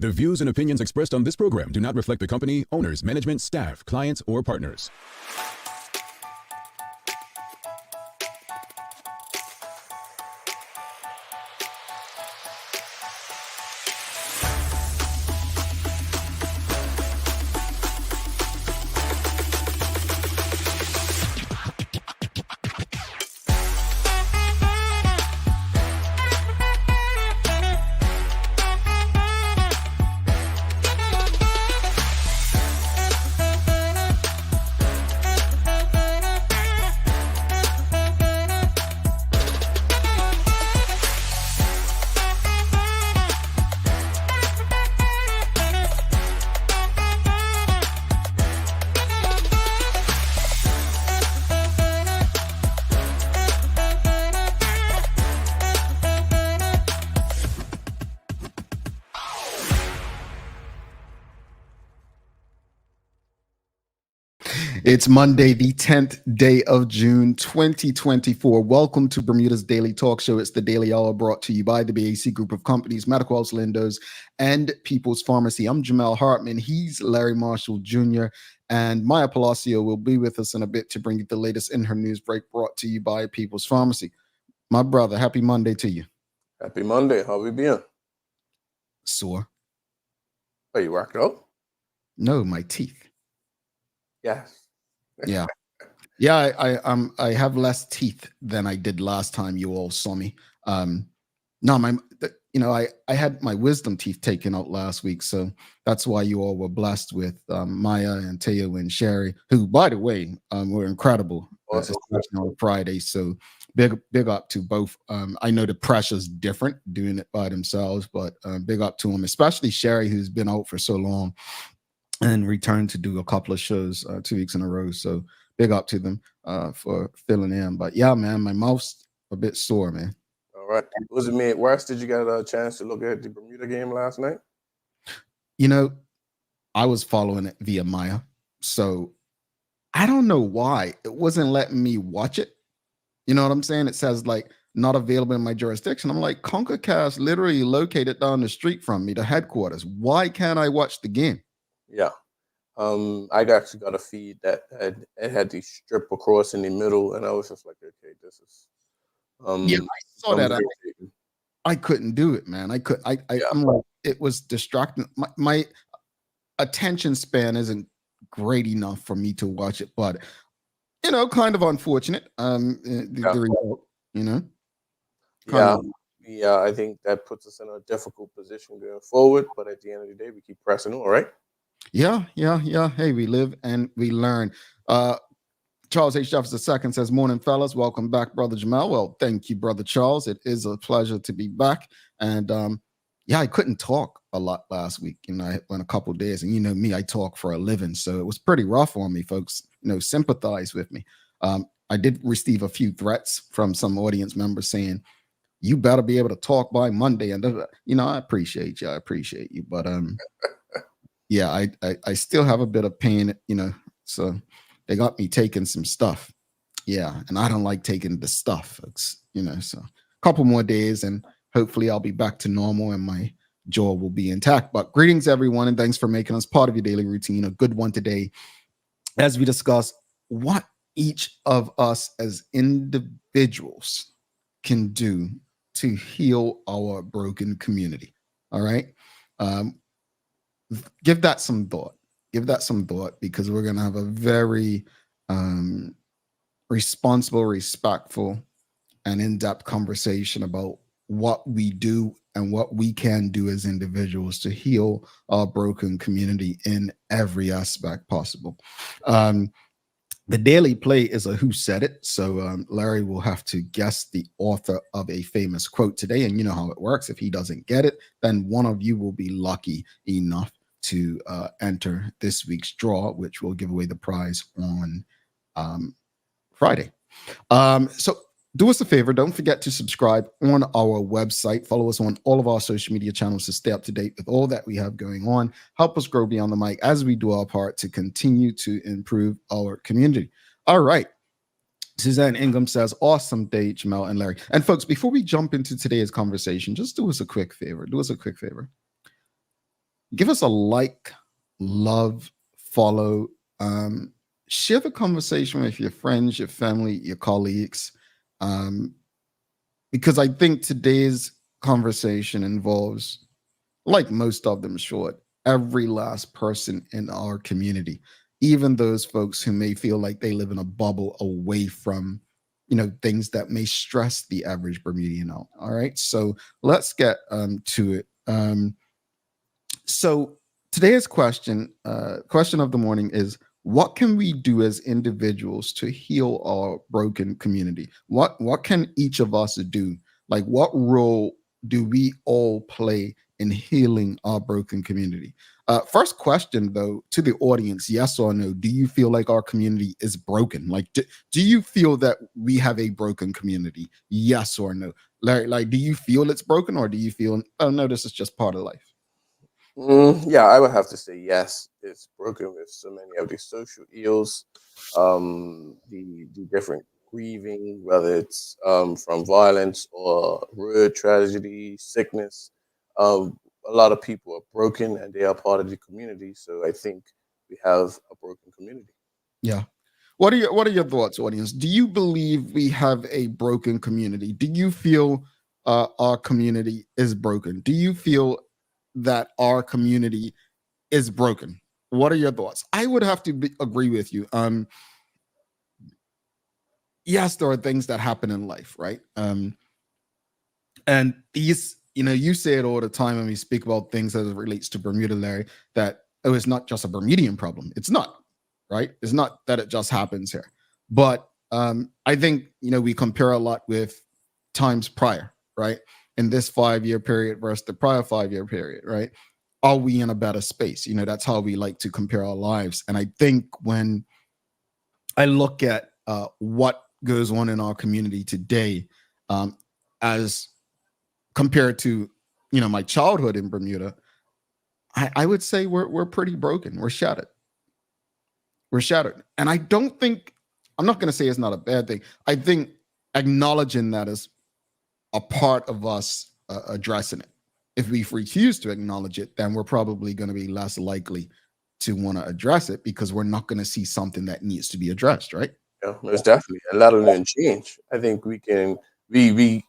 The views and opinions expressed on this program do not reflect the company, owners, management, staff, clients, or partners. It's Monday, the 10th day of June, 2024. Welcome to Bermuda's Daily Talk Show. It's the Daily Hour brought to you by the BAC Group of Companies, Medical House Lindos, and People's Pharmacy. I'm Jamel Hartman. He's Larry Marshall Jr., and Maya Palacio will be with us in a bit to bring you the latest in her news break brought to you by People's Pharmacy. My brother, happy Monday to you. Happy Monday. How we been? Sore. Are you working out? No, my teeth. Yes. Yeah. I have less teeth than I did last time you all saw me. I had my wisdom teeth taken out last week, so that's why you all were blessed with Maya and Teo and Sherry, who, by the way, were incredible, Awesome. especially on Friday. So big up to both. I know the pressure's different doing it by themselves, but big up to them, especially Sherry, who's been out for so long and returned to do a couple of shows 2 weeks in a row. So big up to them for filling in. But yeah, man, my mouth's a bit sore, man. All right. Was it made worse? Did you get a chance to look at the Bermuda game last night? You know, I was following it via Maya. So I don't know why it wasn't letting me watch it. You know what I'm saying? It says like not available in my jurisdiction. I'm like, CONCACAF literally located down the street from me, the headquarters. Why can't I watch the game? Yeah. I actually got a feed that had the strip across in the middle, and I was just like, okay, this is I saw that. I couldn't do it, man. I'm like, it was distracting. My attention span isn't great enough for me to watch it, but kind of unfortunate. The result, Yeah, I think that puts us in a difficult position going forward, but at the end of the day, we keep pressing on, right? Yeah. Hey, we live and we learn. Charles H. Jefferson II says, morning, fellas. Welcome back, Brother Jamal. Well, thank you, Brother Charles. It is a pleasure to be back. And I couldn't talk a lot last week. I went a couple of days, and me, I talk for a living. So it was pretty rough on me, folks. Sympathize with me. I did receive a few threats from some audience members saying, you better be able to talk by Monday. And I appreciate you. But yeah, I still have a bit of pain, so they got me taking some stuff. Yeah, and I don't like taking the stuff, folks, so a couple more days and hopefully I'll be back to normal and my jaw will be intact. But greetings, everyone, and thanks for making us part of your daily routine. A good one today as we discuss what each of us as individuals can do to heal our broken community. All right. Give that some thought because we're going to have a very responsible, respectful, and in-depth conversation about what we do and what we can do as individuals to heal our broken community in every aspect possible. The daily play is a who said it. So Larry will have to guess the author of a famous quote today. And you know how it works. If he doesn't get it, then one of you will be lucky enough to enter this week's draw, which will give away the prize on Friday. So do us a favor. Don't forget to subscribe on our website. Follow us on all of our social media channels to stay up to date with all that we have going on. Help us grow beyond the mic as we do our part to continue to improve our community. All right. Suzanne Ingham says, awesome day, Jamel and Larry. And folks, before we jump into today's conversation, just do us a quick favor. Give us a like, love, follow, share the conversation with your friends, your family, your colleagues, because I think today's conversation involves, like most of them, short, every last person in our community, even those folks who may feel like they live in a bubble away from, things that may stress the average Bermudian out. All right, so let's get to it. So today's question of the morning is: what can we do as individuals to heal our broken community? What can each of us do? Like, what role do we all play in healing our broken community? First question, though, to the audience: yes or no? Do you feel like our community is broken? Like, do you feel that we have a broken community? Yes or no? Like, do you feel it's broken, or do you feel, oh no, this is just part of life? Yeah, I would have to say yes. It's broken with so many of the social ills, the different grieving, whether it's from violence or road tragedy, sickness. A lot of people are broken and they are part of the community. So I think we have a broken community. Yeah. What are your thoughts, audience? Do you believe we have a broken community? Do you feel our community is broken? Do you feel that our community is broken? What are your thoughts? I would have to agree with you. Yes, there are things that happen in life, right? And these, you say it all the time when we speak about things as it relates to Bermuda, Larry, that, oh, it's not just a Bermudian problem. It's not, right? It's not that it just happens here. But I think, we compare a lot with times prior, right? In this 5-year period versus the prior 5-year period, right? Are we in a better space? That's how we like to compare our lives. And I think when I look at what goes on in our community today, as compared to my childhood in Bermuda, I would say we're pretty broken. We're shattered. We're shattered. And I don't think, I'm not going to say it's not a bad thing. I think acknowledging that is a part of us addressing it. If we refuse to acknowledge it, then we're probably going to be less likely to want to address it, because we're not going to see something that needs to be addressed, right? Yeah, most definitely. A lot of them change. I think we are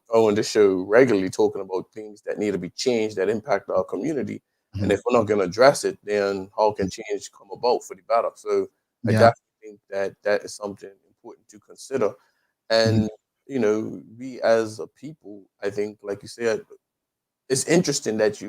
on the show regularly talking about things that need to be changed that impact our community. And Mhm. if we're not going to address it, then how can change come about for the better? So I Yeah. definitely think that that is something important to consider. Mhm. And we as a people, I think, like you said, it's interesting that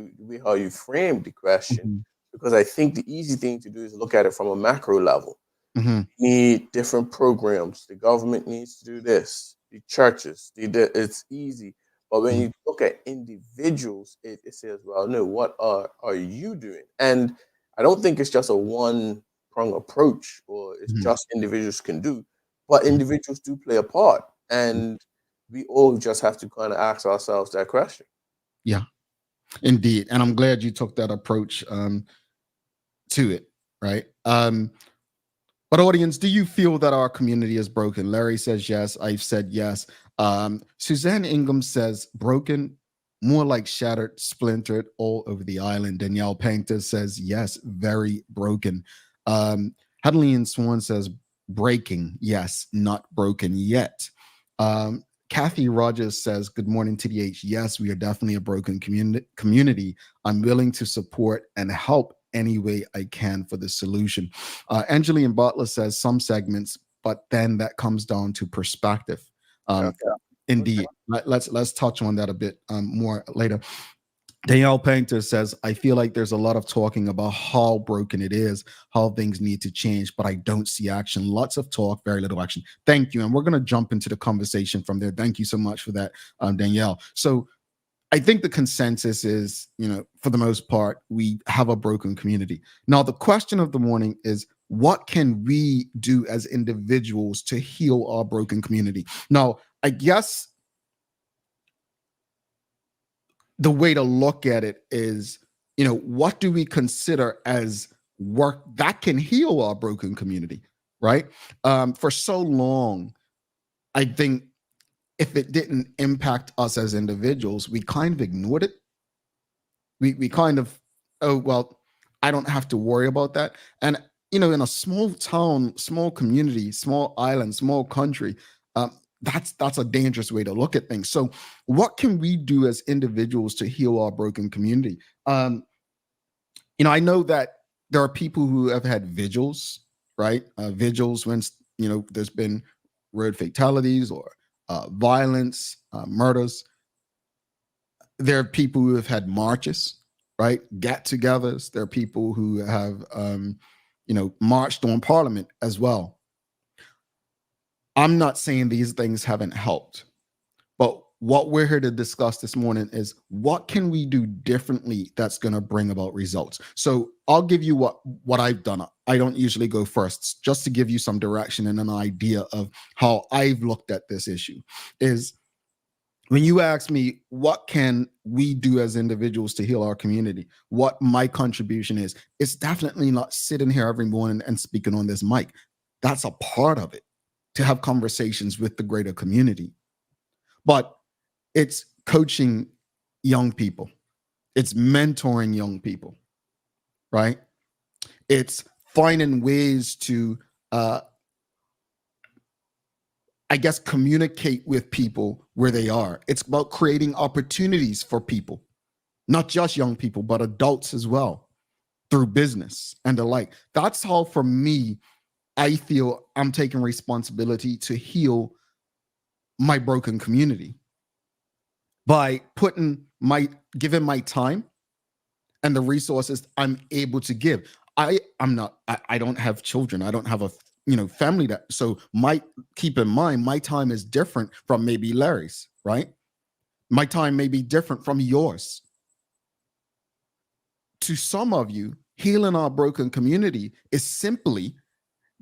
how you framed the question, Mhm. because I think the easy thing to do is look at it from a macro level. Mhm. Need different programs. The government needs to do this. The churches, it's easy. But when Mhm. you look at individuals, it says, well, no, what are you doing? And I don't think it's just a one prong approach, or it's Mhm. just individuals can do, but Mhm. individuals do play a part. And we all just have to kind of ask ourselves that question. Yeah, indeed. And I'm glad you took that approach to it, right? But audience, do you feel that our community is broken? Larry says yes. I've said yes. Suzanne Ingham says broken, more like shattered, splintered all over the island. Danielle Painter says yes, very broken. Hadley and Swan says breaking, yes, not broken yet. Kathy Rogers says, good morning, TDH. Yes, we are definitely a broken community. I'm willing to support and help any way I can for the solution. Angeline Butler says some segments, but then that comes down to perspective. Yeah. Okay. Indeed. Let's touch on that a bit more later. Danielle Painter says, I feel like there's a lot of talking about how broken it is, how things need to change, but I don't see action. Lots of talk, very little action. Thank you. And we're going to jump into the conversation from there. Thank you so much for that, Danielle. So I think the consensus is, for the most part, we have a broken community. Now, the question of the morning is, what can we do as individuals to heal our broken community? Now, I guess the way to look at it is, what do we consider as work that can heal our broken community, right? For so long, I think if it didn't impact us as individuals, we kind of ignored it. We kind of, oh well, I don't have to worry about that. And in a small town, small community, small island, small country, that's a dangerous way to look at things. So what can we do as individuals to heal our broken community? I know that there are people who have had vigils, right? Vigils when there's been road fatalities or violence, murders. There are people who have had marches, right? Get-togethers. There are people who have, marched on Parliament as well. I'm not saying these things haven't helped, but what we're here to discuss this morning is what can we do differently that's going to bring about results. So I'll give you what I've done. I don't usually go first, just to give you some direction and an idea of how I've looked at this issue. Is when you ask me, what can we do as individuals to heal our community? What my contribution is, it's definitely not sitting here every morning and speaking on this mic. That's a part of it, to have conversations with the greater community. But it's coaching young people. It's mentoring young people, right? It's finding ways to, communicate with people where they are. It's about creating opportunities for people, not just young people, but adults as well, through business and the like. That's how, for me, I feel I'm taking responsibility to heal my broken community by giving my time and the resources I'm able to give. I don't have children. I don't have a family so keep in mind, my time is different from maybe Larry's, right? My time may be different from yours. To some of you, healing our broken community is simply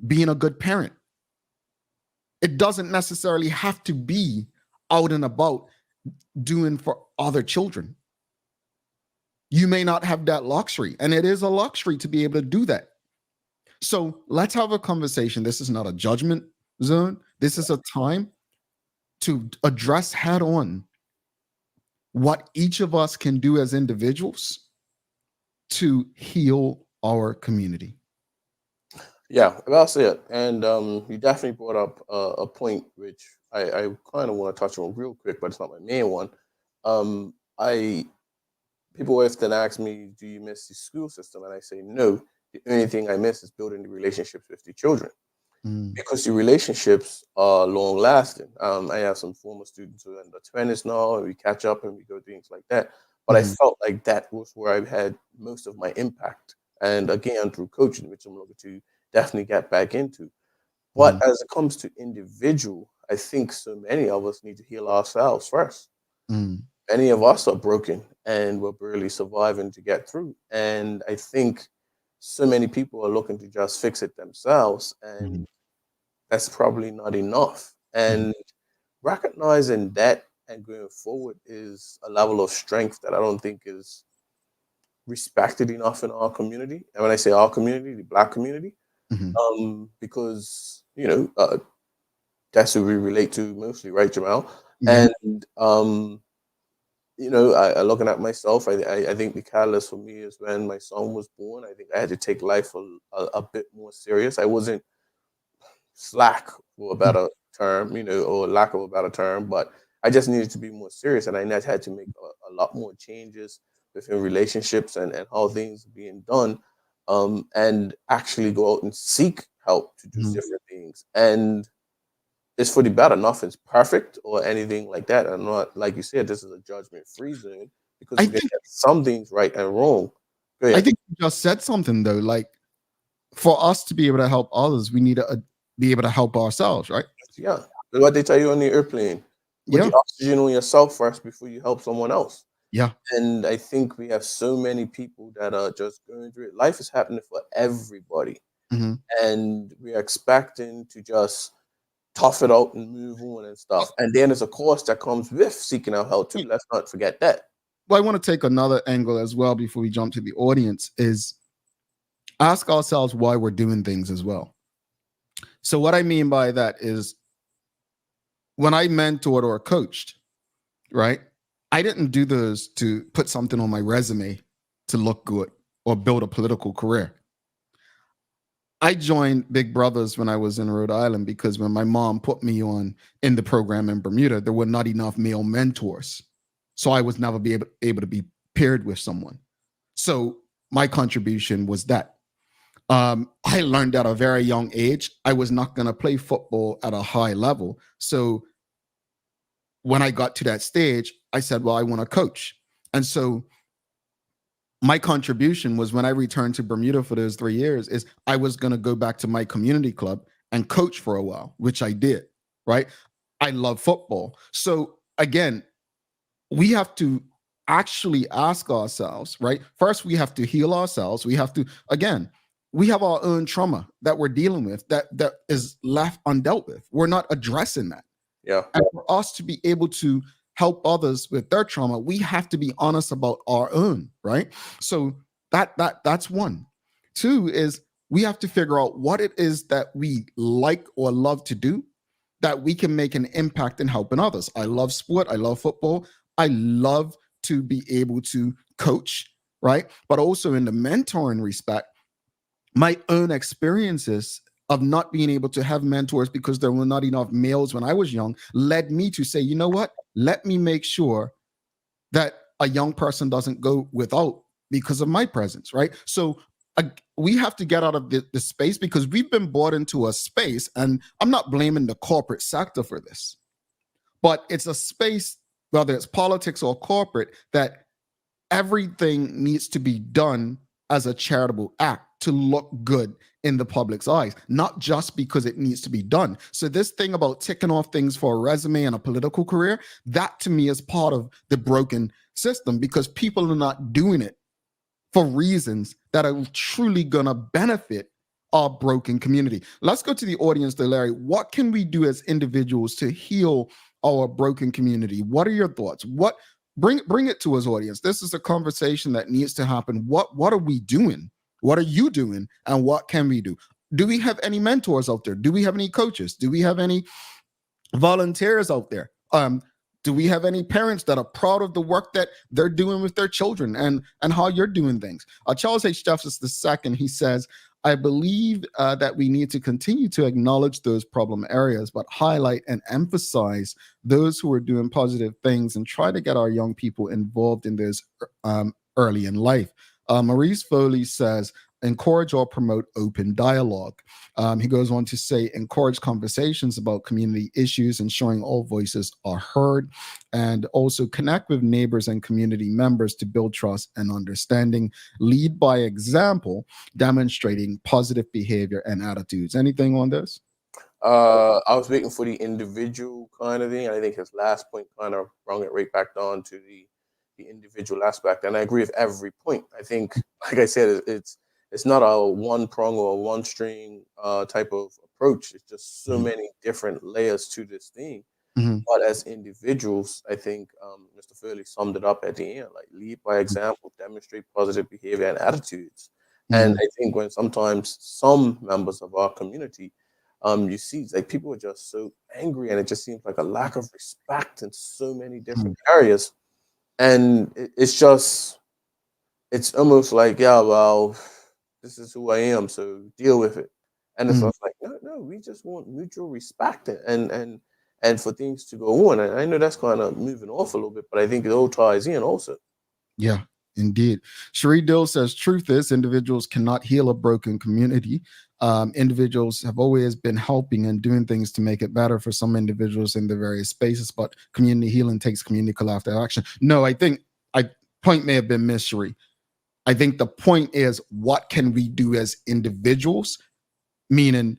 being a good parent. It doesn't necessarily have to be out and about doing for other children. You may not have that luxury, and it is a luxury to be able to do that. So let's have a conversation. This is not a judgment zone. This is a time to address head on what each of us can do as individuals to heal our community. Yeah, that's it. And you definitely brought up a point which I kind of want to touch on real quick, but it's not my main one. I People often ask me, "Do you miss the school system?" And I say, "No. The only thing I miss is building the relationships with the children, because the relationships are long lasting." I have some former students who are in their 20s now, and we catch up and we go things like that. But I felt like that was where I've had most of my impact, and again through coaching, which I'm looking to definitely get back into. But as it comes to individual, I think so many of us need to heal ourselves first. Many of us are broken and we're barely surviving to get through. And I think so many people are looking to just fix it themselves, and that's probably not enough. And recognizing that and going forward is a level of strength that I don't think is respected enough in our community. And when I say our community, the Black community, because that's who we relate to mostly, right, Jamal? And looking at myself, I think the catalyst for me is when my son was born. I think I had to take life a bit more serious. I wasn't slack, for a better term, or lack of a better term, but I just needed to be more serious, and I had to make a lot more changes within relationships and how things are being done, and actually go out and seek help to do different things. And it's for the better. Nothing's perfect or anything like that. I'm not, like you said, this is a judgment-free zone, because I we can think get some things right and wrong. Go I ahead. think you just said something though. Like, for us to be able to help others, we need to be able to help ourselves, right? Yeah. That's what they tell you on the airplane. Put Yeah, the oxygen on yourself first before you help someone else. yeah. And I think we have so many people that are just going through it. Life is happening for everybody. And we're expecting to just tough it out and move on and stuff. And then there's a cost that comes with seeking out help too. Let's not forget that. Well, I want to take another angle as well before we jump to the audience, is ask ourselves why we're doing things as well. So what I mean by that is, when I mentored or coached, right, I didn't do those to put something on my resume to look good. or build a political career. I joined Big Brothers when I was in Rhode Island because when my mom put me on in the program in Bermuda, there were not enough male mentors. So I was never able to be paired with someone. So my contribution was that. I learned at a very young age I was not going to play football at a high level. So when I got to that stage, I said, well, I want to coach. And so my contribution was when I returned to Bermuda for those 3 years is I was going to go back to my community club and coach for a while, which I did, right? I love football. So again, we have to actually ask ourselves, right? First, we have to heal ourselves. We have to, again, we have our own trauma that we're dealing with that is left undealt with. We're not addressing that. Yeah. And for us to be able to help others with their trauma, we have to be honest about our own, right? So that's one. Two is we have to figure out what it is that we like or love to do that we can make an impact in helping others. I love sport. I love football. I love to be able to coach, right? But also in the mentoring respect, my own experiences of not being able to have mentors because there were not enough males when I was young led me to say, you know what? Let me make sure that a young person doesn't go without because of my presence, right? So we have to get out of the space because we've been brought into a space, and I'm not blaming the corporate sector for this, but it's a space, whether it's politics or corporate, that everything needs to be done as a charitable act to look good in the public's eyes, not just because it needs to be done. So this thing about ticking off things for a resume and a political career, that to me is part of the broken system because people are not doing it for reasons that are truly going to benefit our broken community. Let's go to the audience though, Larry. What can we do as individuals to heal our broken community? What are your thoughts? Bring it to us, audience. This is a conversation that needs to happen. What are we doing? What are you doing? And what can we do? Do we have any mentors out there? Do we have any coaches? Do we have any volunteers out there? Do we have any parents that are proud of the work that they're doing with their children and how you're doing things? Charles H. Jeffers II, he says, I believe that we need to continue to acknowledge those problem areas, but highlight and emphasize those who are doing positive things and try to get our young people involved in this early in life. Maurice Foley says, encourage or promote open dialogue. He goes on to say, encourage conversations about community issues, ensuring all voices are heard, and also connect with neighbors and community members to build trust and understanding. Lead by example, demonstrating positive behavior and attitudes. Anything on this? I was waiting for the individual kind of thing. I think his last point kind of brought it right back down to the individual aspect, and I agree with every point. I think, like I said, it's not a one prong or a one string type of approach. It's just so many different layers to this thing. But as individuals, I think Mr. Furley summed it up at the end, like lead by example, demonstrate positive behavior and attitudes. And I think when sometimes some members of our community, you see like people are just so angry, and it just seems like a lack of respect in so many different areas. And it's almost like, yeah, well, this is who I am, so deal with it. And it's like, no, we just want mutual respect and for things to go on. And I know that's kind of moving off a little bit, but I think it all ties in also. Yeah, indeed. Cherie Dill says, truth is individuals cannot heal a broken community. Individuals have always been helping and doing things to make it better for some individuals in the various spaces, but community healing takes community collaborative action. No, I think point may have been missed, Cherie. I think the point is, what can we do as individuals? Meaning,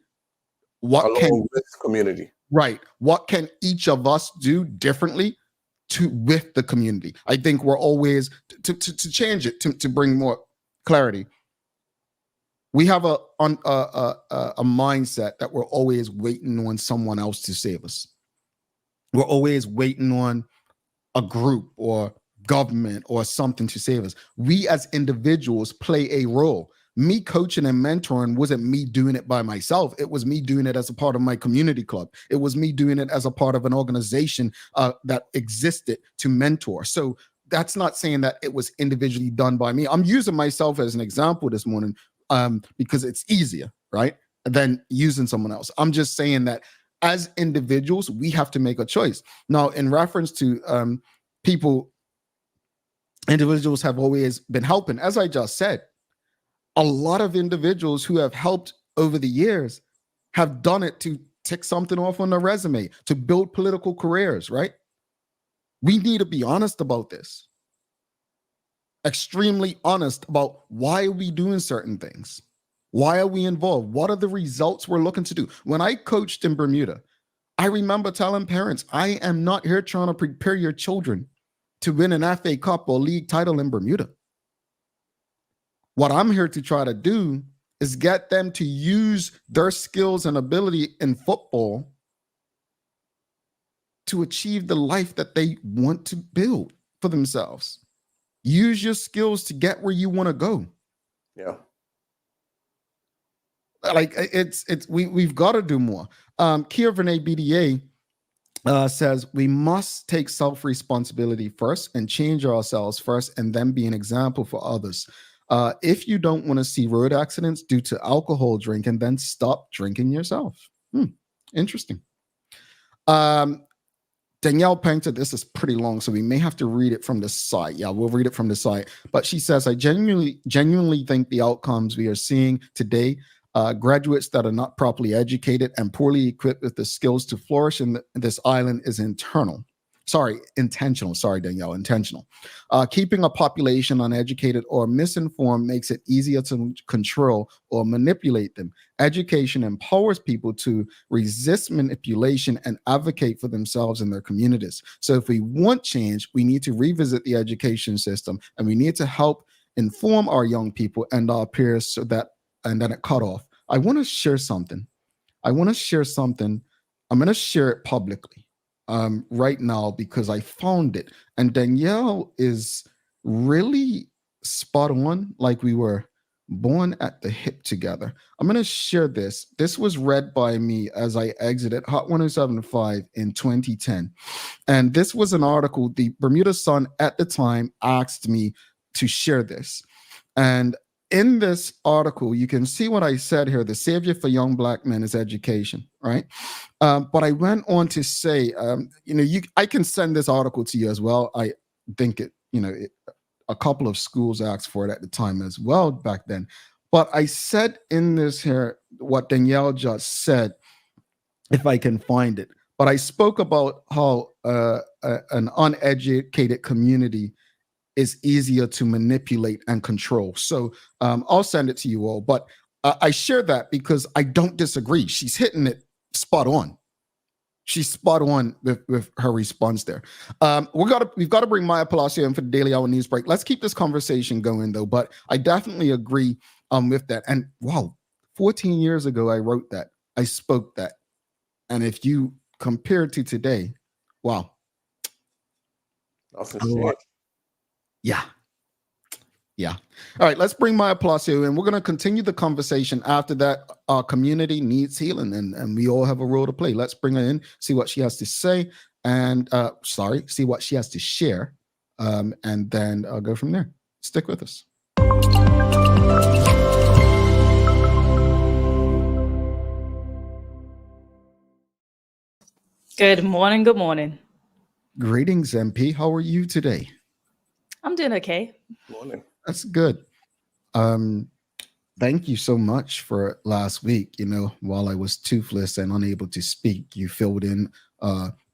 with community, right? What can each of us do differently with the community? I think we're always to change it to bring more clarity. We have a mindset that we're always waiting on someone else to save us. We're always waiting on a group or government or something to save us. We as individuals play a role. Me coaching and mentoring wasn't me doing it by myself. It was me doing it as a part of my community club. It was me doing it as a part of an organization that existed to mentor. So that's not saying that it was individually done by me. I'm using myself as an example this morning because it's easier, right, than using someone else. I'm just saying that as individuals, we have to make a choice. Now, in reference to individuals have always been helping. As I just said, a lot of individuals who have helped over the years have done it to tick something off on their resume, to build political careers, right? We need to be honest about this. Extremely honest about why are we doing certain things? Why are we involved? What are the results we're looking to do? When I coached in Bermuda, I remember telling parents, I am not here trying to prepare your children to win an FA Cup or league title in Bermuda. What I'm here to try to do is get them to use their skills and ability in football to achieve the life that they want to build for themselves. Use your skills to get where you want to go. Yeah. Like we've got to do more. Kia Verne BDA says we must take self-responsibility first and change ourselves first and then be an example for others. If you don't want to see road accidents due to alcohol drinking, then stop drinking yourself. Interesting. Danielle Painter, this is pretty long, so we may have to read it from the site. Yeah, we'll read it from the site. But she says, I genuinely think the outcomes we are seeing today, graduates that are not properly educated and poorly equipped with the skills to flourish in this island is intentional. Sorry, Danielle, intentional. Keeping a population uneducated or misinformed makes it easier to control or manipulate them. Education empowers people to resist manipulation and advocate for themselves and their communities. So if we want change, we need to revisit the education system, and we need to help inform our young people and our peers so that, and then it cut off. I want to share something. I'm going to share it publicly right now because I found it. And Danielle is really spot on, like we were born at the hip together. I'm going to share this. This was read by me as I exited Hot 107.5 in 2010. And this was an article. The Bermuda Sun at the time asked me to share this. And in this article, you can see what I said here. The savior for young Black men is education, right? But I went on to say, I can send this article to you as well. I think a couple of schools asked for it at the time as well back then. But I said in this here what Danielle just said, if I can find it. But I spoke about how an uneducated community is easier to manipulate and control. So I'll send it to you all. But I share that because I don't disagree. She's hitting it spot on. She's spot on with her response there. We've got to bring Maya Palacio in for the Daily Hour News Break. Let's keep this conversation going, though. But I definitely agree with that. And wow, 14 years ago, I wrote that. I spoke that. And if you compare it to today, wow. Yeah. All right, let's bring Maya Palacio in. We're going to continue the conversation after that. Our community needs healing, and we all have a role to play. Let's bring her in, see what she has to say, and see what she has to share, and then I'll go from there. Stick with us. Good morning. Good morning. Greetings, MP. How are you today? I'm doing okay. Morning. That's good. Thank you so much for last week. While I was toothless and unable to speak, you filled in,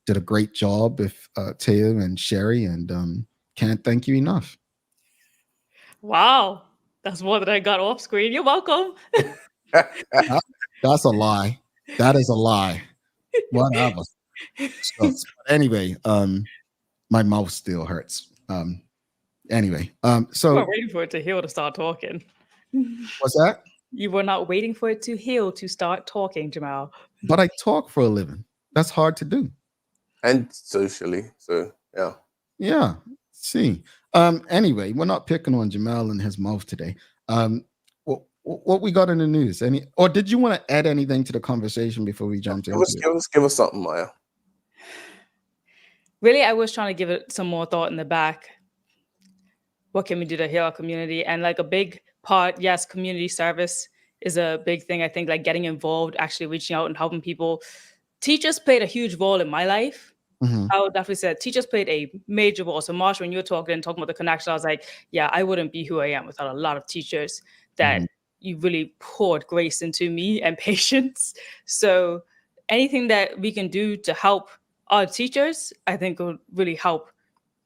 did a great job with Teo and Sherry, and can't thank you enough. Wow. That's more than I got off screen. You're welcome. That's a lie. That is a lie. Whatever. So, anyway, my mouth still hurts. So you were waiting for it to heal to start talking. What's that? You were not waiting for it to heal to start talking, Jamal. But I talk for a living. That's hard to do. And socially. So yeah. Yeah. See. Anyway, we're not picking on Jamal and his mouth today. What we got in the news? Or did you want to add anything to the conversation before we jump into it? Give us something, Maya. Really, I was trying to give it some more thought in the back. what can we do to heal our community? And like a big part, yes, community service is a big thing. I think like getting involved, actually reaching out and helping people. Teachers played a huge role in my life. Mhm. I would definitely say teachers played a major role. So Marsh, when you were talking about the connection, I was like, yeah, I wouldn't be who I am without a lot of teachers that Mhm. you really poured grace into me and patience. So anything that we can do to help our teachers, I think will really help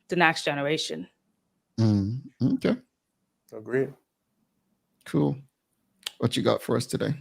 the next generation. Mm. Okay, Agreed. cool. What you got for us today?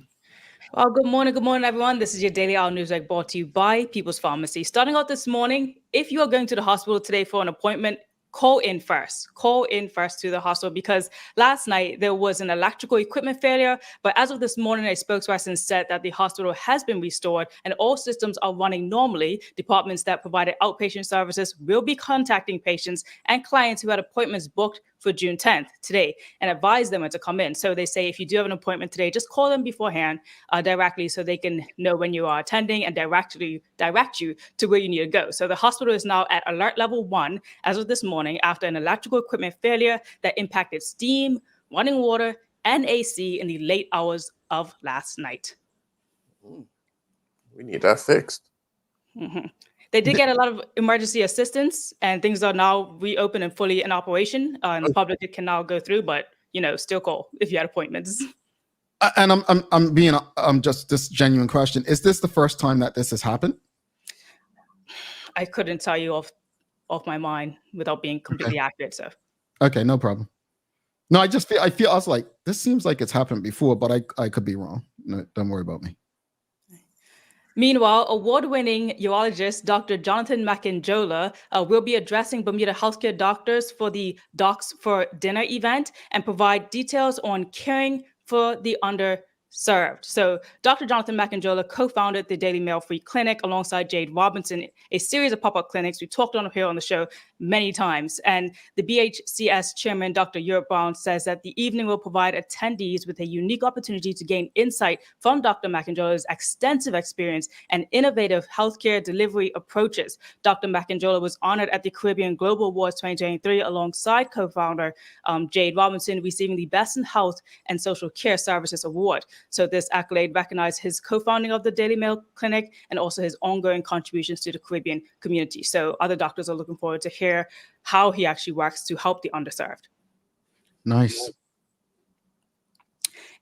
Well, good morning, everyone. This is your Daily Hour News Reg brought to you by People's Pharmacy. Starting out this morning, if you are going to the hospital today for an appointment, call in first. Call in first to the hospital because last night there was an electrical equipment failure. But as of this morning, a spokesperson said that the hospital has been restored and all systems are running normally. Departments that provided outpatient services will be contacting patients and clients who had appointments booked for June 10th today and advise them when to come in. So they say if you do have an appointment today, just call them beforehand directly so they can know when you are attending and direct you to where you need to go. So the hospital is now at alert level 1 as of this morning after an electrical equipment failure that impacted steam, running water, and AC in the late hours of last night. We need that fixed. Mhm. They did get a lot of emergency assistance, and things are now reopened and fully in operation. And the public can now go through, but still call if you had appointments. And I'm just this genuine question. Is this the first time that this has happened? I couldn't tell you off my mind without being completely accurate. So Okay, no problem. No, I was like, this seems like it's happened before, but I could be wrong. No, don't worry about me. Meanwhile, award-winning urologist Dr. Jonathan Macanjola will be addressing Bermuda healthcare doctors for the Docs for Dinner event and provide details on caring for the underserved. So Dr. Jonathan Macanjola co-founded the Daily Mail Free Clinic alongside Jade Robinson, a series of pop-up clinics. We talked on here on the show many times. And the BHCS chairman, Dr. Europe Brown, says that the evening will provide attendees with a unique opportunity to gain insight from Dr. Macanjola's extensive experience and innovative healthcare delivery approaches. Dr. Macanjola was honored at the Caribbean Global Awards 2023 alongside co-founder Jade Robinson, receiving the Best in Health and Social Care Services Award. So this accolade recognized his co-founding of the Daily Mail Clinic and also his ongoing contributions to the Caribbean community. So other doctors are looking forward to hear how he actually works to help the underserved. Nice.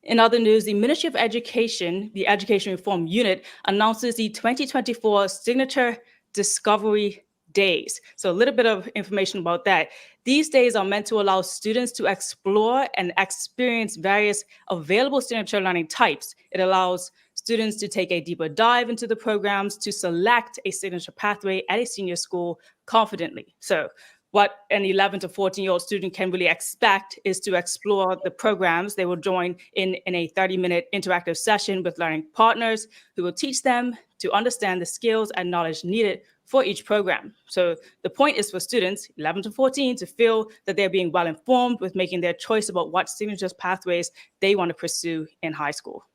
In other news, the Ministry of Education, the Education Reform Unit, announces the 2024 Signature Discovery Days. So a little bit of information about that. These days are meant to allow students to explore and experience various available signature learning types. It allows students to take a deeper dive into the programs to select a signature pathway at a senior school confidently. So what an 11 to 14-year-old student can really expect is to explore the programs. They will join in a 30-minute interactive session with learning partners who will teach them to understand the skills and knowledge needed for each program. So the point is for students 11 to 14 to feel that they're being well informed with making their choice about what signature pathways they want to pursue in high school.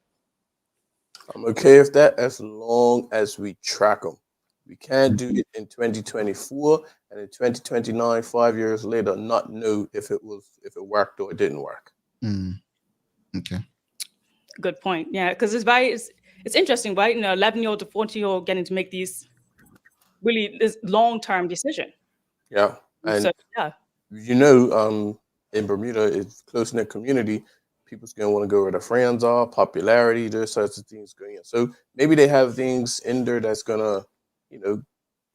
I'm okay with that as long as we track them. We can't do it in 2024 and in 2029, 5 years later, not know if it worked or it didn't work. Okay. Good point. Yeah, because it's interesting, right? 11-year-old to 14-year-old getting to make these really this long-term decision. Yeah, and so yeah, in Bermuda, it's close-knit community. People's gonna want to go where their friends are, popularity, those sorts of things going in. So maybe they have things in there that's gonna,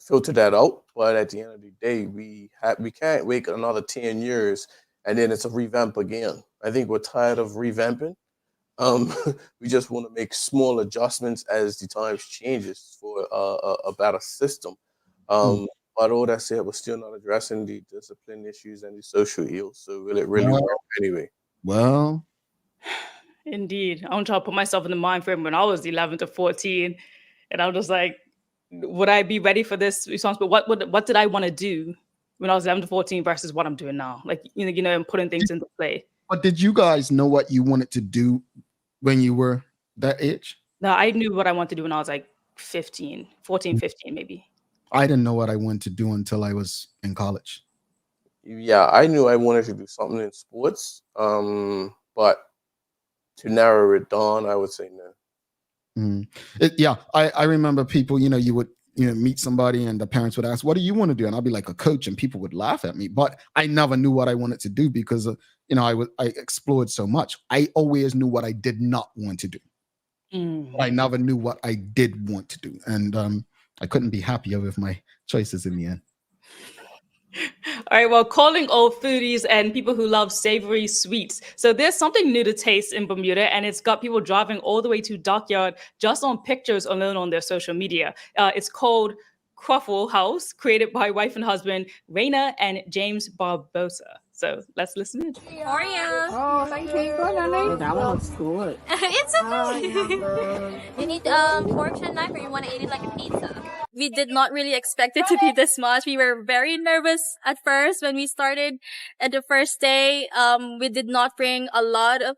filter that out. But at the end of the day, we can't wait another 10 years and then it's a revamp again. I think we're tired of revamping. We just want to make small adjustments as the times changes for a better system. But all that said, we're still not addressing the discipline issues and the social ills. So will it really work anyway? Well, indeed. I want to put myself in the mind frame when I was 11 to 14, and I'm just like, would I be ready for this responsibility? What did I want to do when I was 11 to 14 versus what I'm doing now? Like, I'm putting things into play. but did you guys know what you wanted to do when you were that age? No, I knew what I wanted to do when I was like 14, 15 maybe. I didn't know what I wanted to do until I was in college. Yeah, I knew I wanted to do something in sports. But to narrow it down, I would say no. Yeah, I remember people, you would, meet somebody and the parents would ask, what do you want to do? And I'd be like, a coach, and people would laugh at me. But I never knew what I wanted to do because, I explored so much. I always knew what I did not want to do. But I never knew what I did want to do. And I couldn't be happier with my choices in the end. All right, well, calling all foodies and people who love savory sweets. So there's something new to taste in Bermuda, and it's got people driving all the way to Dockyard just on pictures alone on their social media. It's called Cruffle House, created by wife and husband Raina and James Barbosa. So let's listen in. How are you? Oh, thank you. Good, honey. That one looks good. It's okay. You need fork and knife, or you want to eat it like a pizza? We did not really expect it to be this much. We were very nervous at first when we started at the first day. We did not bring a lot of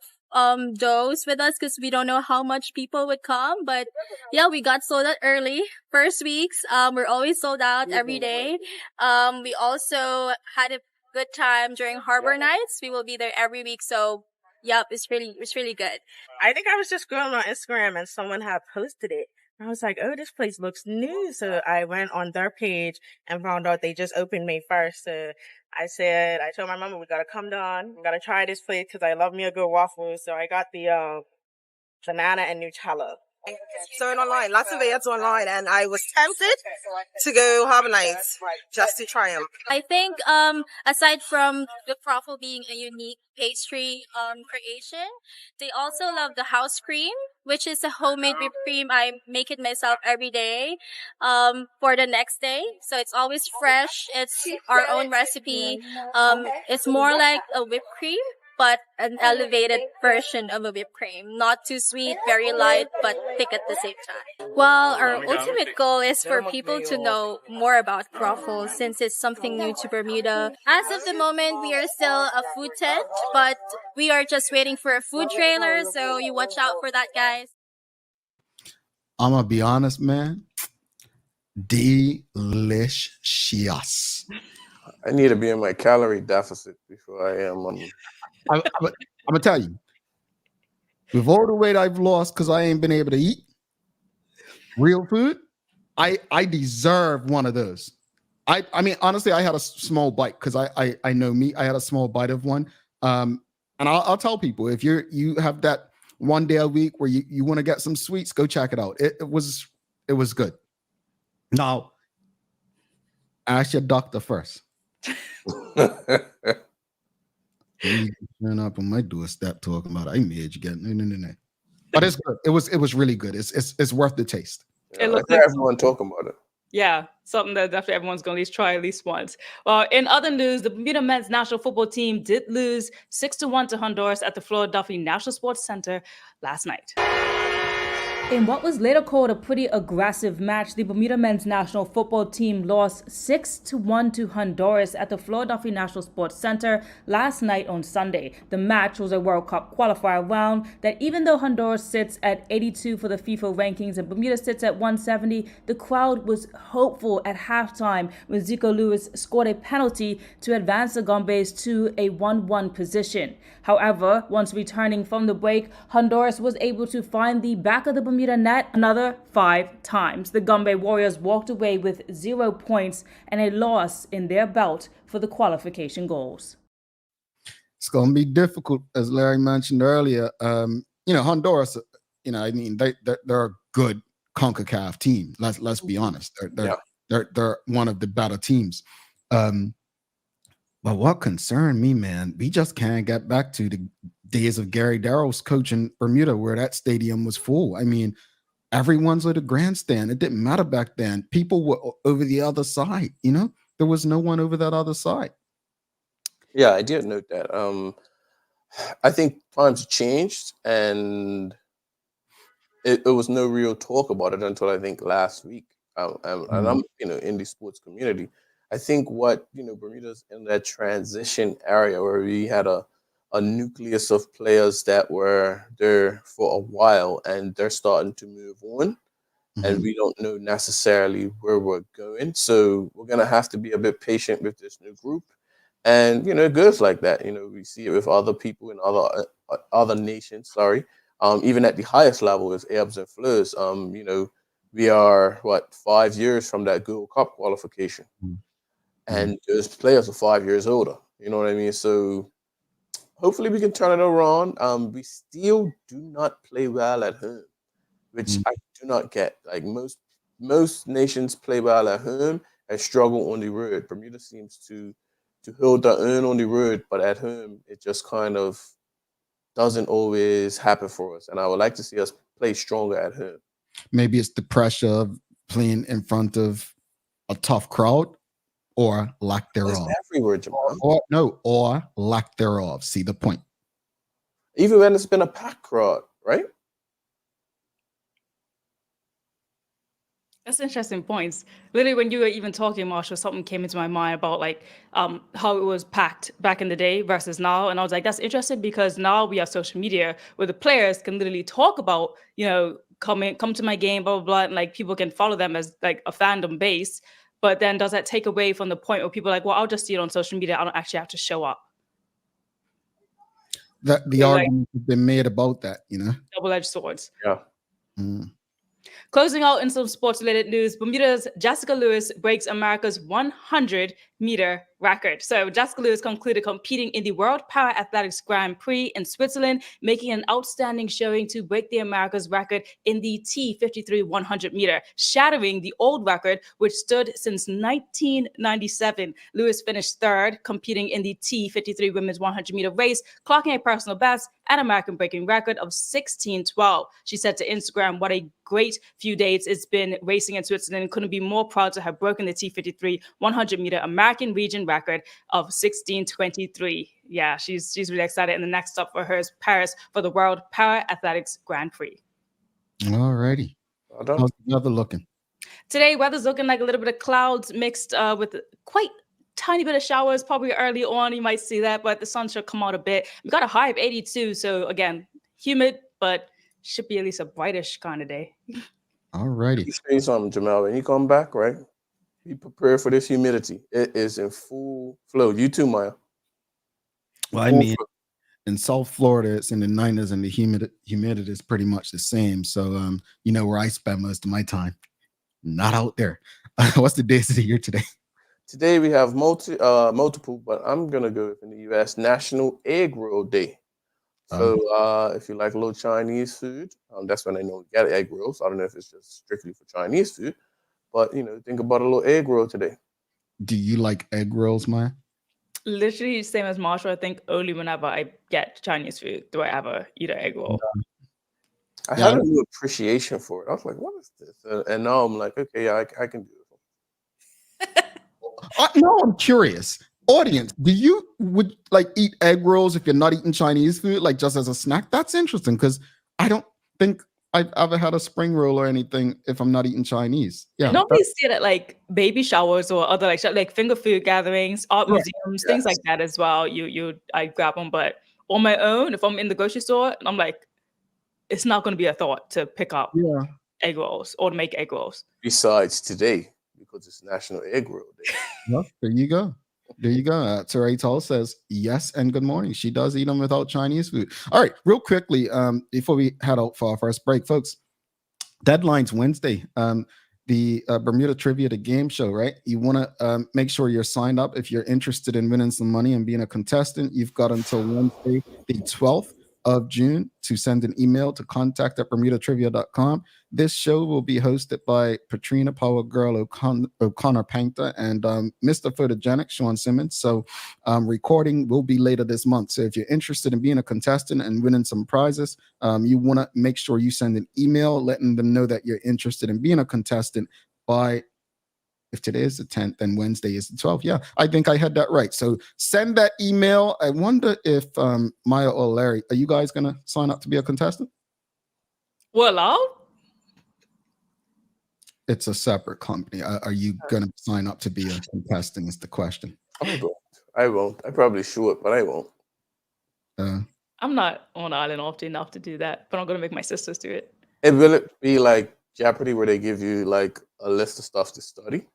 doughs with us because we don't know how much people would come. But yeah, we got sold out early. First weeks, we're always sold out every day. We also had a good time during Harbor Nights. We will be there every week. So yep, it's really good. I think I was just scrolling on Instagram and someone had posted it. I was like, oh, this place looks new. So I went on their page and found out they just opened May 1st. So I told my mama, we got to come down. We got to try this place because I love me a good waffle. So I got the banana and Nutella. So online, lots of ads online, and I was tempted to go Harbor Nights just to try them. I think aside from the Croffle being a unique pastry creation, they also love the house cream, which is a homemade whipped cream. I make it myself every day for the next day. So it's always fresh. It's our own recipe. It's more like a whipped cream, but an elevated version of a whipped cream. Not too sweet, very light, but thick at the same time. Well, our ultimate goal is for people to know more about Croffle since it's something new to Bermuda. As of the moment, we are still a food tent, but we are just waiting for a food trailer, so you watch out for that, guys. I'm going to be honest, man. Delicious. I need to be in my calorie deficit before I am. I'm going to tell you, with all the weight I've lost because I ain't been able to eat real food, I deserve one of those. I mean, honestly, I had a small bite because I know me. I had a small bite of one. And I'll tell people, if you have that one day a week where you want to get some sweets, go check it out. It was good. Now, ask your doctor first. Turn up on my doorstep talking about I made you get no. But it's good. It was really good. It's worth the taste. Yeah, I hear everyone talking about it. Yeah, something that definitely everyone's going to at least try at least once. Well, in other news, the Bermuda men's national football team did lose 6-1 to Honduras at the Philadelphia National Sports Center last night. In what was later called a pretty aggressive match, the Bermuda men's national football team lost 6-1 to Honduras at the Philadelphia National Sports Center last night on Sunday. The match was a World Cup qualifier round that even though Honduras sits at 82 for the FIFA rankings and Bermuda sits at 170, the crowd was hopeful at halftime when Zico Lewis scored a penalty to advance the Gombeys to a 1-1 position. However, once returning from the break, Honduras was able to find the back of the Bermuda net another 5 times. The Gombe Warriors walked away with 0 points and a loss in their belt for the qualification goals. It's going to be difficult, as Larry mentioned earlier. Honduras, they're a good CONCACAF team. Let's be honest. They're one of the better teams. But what concerned me, man, we just can't get back to the days of Gary Darrell's coaching Bermuda, where that stadium was full. I mean, everyone's at a grandstand. It didn't matter back then. People were over the other side. There was no one over that other side. Yeah, I did note that. I think times changed, and it was no real talk about it until I think last week. And I'm in the sports community. I think what Bermuda's in that transition area where we had a nucleus of players that were there for a while and they're starting to move on, and we don't know necessarily where we're going. So we're gonna have to be a bit patient with this new group And it goes like that. We see it with other people in other nations. Sorry, even at the highest level, with ebbs and flows. We are 5 years from that Gold Cup qualification, Mm. and those players are 5 years older. You know what I mean? So hopefully we can turn it around. We still do not play well at home, which Mm. I do not get. Like most nations play well at home and struggle on the road. Bermuda seems to hold their own on the road, but at home it just kind of doesn't always happen for us. And I would like to see us play stronger at home. Maybe it's the pressure of playing in front of a tough crowd, or lack That's thereof. everywhere, Jamal. Or lack thereof. See the point. Even when it's been a packed crowd, right? That's interesting points. Literally, when you were even talking, Marshall, something came into my mind about like how it was packed back in the day versus now, and I was like, that's interesting because now we have social media where the players can literally talk about, come to my game, blah blah blah, and like people can follow them as like a fandom base. But then does that take away from the point where people are like, well, I'll just see it on social media. I don't actually have to show up. That the So, like, argument has been made about that, double-edged swords. Yeah. Mm. Closing out in some sports-related news, Bermuda's Jessica Lewis breaks America's 100-meter record. So Jessica Lewis concluded competing in the World Para Athletics Grand Prix in Switzerland, making an outstanding showing to break the America's record in the T53 100-meter, shattering the old record, which stood since 1997. Lewis finished third, competing in the T53 women's 100-meter race, clocking a personal best and American breaking record of 16:12. She said to Instagram, "What a great few days it's been racing in Switzerland. Couldn't be more proud to have broken the T53 100-meter American region record of 16:23." Yeah, she's really excited. And the next stop for her is Paris for the World Para Athletics Grand Prix. All righty. Well done. How's the weather looking? Today, weather's looking like a little bit of clouds mixed with quite tiny bit of showers, probably early on. You might see that, but the sun should come out a bit. We got a high of 82, so again, humid, but should be at least a brightish kind of day. All righty. Let me say something, Jamal. When you come back, right? Be prepared for this humidity. It is in full flow. You too, Maya. Well, I mean, in South Florida, it's in the 90s, and the humidity is pretty much the same. So, where I spend most of my time, not out there. What's the days of the year today? Today we have multiple, but I'm gonna go in the U.S. National Egg Roll Day. So if you like a little Chinese food, that's when I know you get egg rolls. I don't know if it's just strictly for Chinese food, but think about a little egg roll today. Do you like egg rolls, Maya? Literally same as Marshall. I think only whenever I get Chinese food do I ever eat an egg roll. I had a new appreciation for it. I was like, "What is this?" And now I'm like, "Okay, yeah, I can do it." No, I'm curious. Audience, would like eat egg rolls if you're not eating Chinese food, like just as a snack? That's interesting because I don't think I've ever had a spring roll or anything if I'm not eating Chinese. Yeah, Nobody see it at like baby showers or other like finger food gatherings, art museums, things like that as well. I grab them, but on my own, if I'm in the grocery store, I'm like, it's not going to be a thought to pick up egg rolls or to make egg rolls. Besides today, because it's National Egg Roll Day. Well, there you go. There you go. Teray Tall says yes and good morning. She does eat them without Chinese food. All right, real quickly, before we head out for our first break, folks, deadline's Wednesday. The Bermuda Trivia, the game show, right? You want to make sure you're signed up if you're interested in winning some money and being a contestant. You've got until Wednesday, the 12th of June to send an email to contact@bermudatrivia.com. This show will be hosted by Patrina Power Girl O'Connor Painter and Mr. Photogenic Sean Simmons. So recording will be later this month. So if you're interested in being a contestant and winning some prizes, you want to make sure you send an email letting them know that you're interested in being a contestant by, if today is the 10th, then Wednesday is the 12th. Yeah, I think I had that right. So send that email. I wonder if Maya or Larry, are you guys going to sign up to be a contestant? Well, It's a separate company. Are you going to sign up to be a contestant is the question. I won't. I probably should, but I won't. I'm not on island often enough to do that, but I'm going to make my sisters do it. And will it be like Jeopardy where they give you like a list of stuff to study?